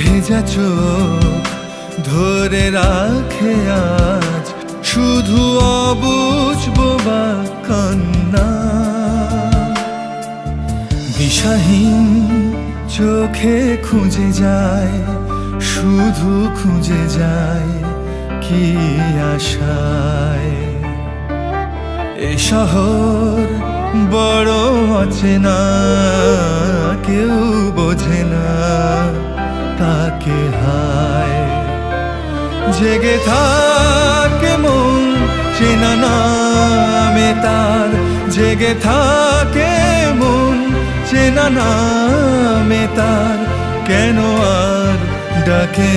ভেজা চোখ ধরে রাখে আজ শুধু অবুঝ বোবা কান্না। দিশাহীন চোখে খুঁজে যায়, শুধু খুঁজে যায় কি আশায়। এ শহর বড় অচেনা, কেউ বোঝে না তাকে হায়। জেগে থাকে মন চেনা নামে তার, জেগে থাকে মন চেনা নামে তার, কেন আর ডাকে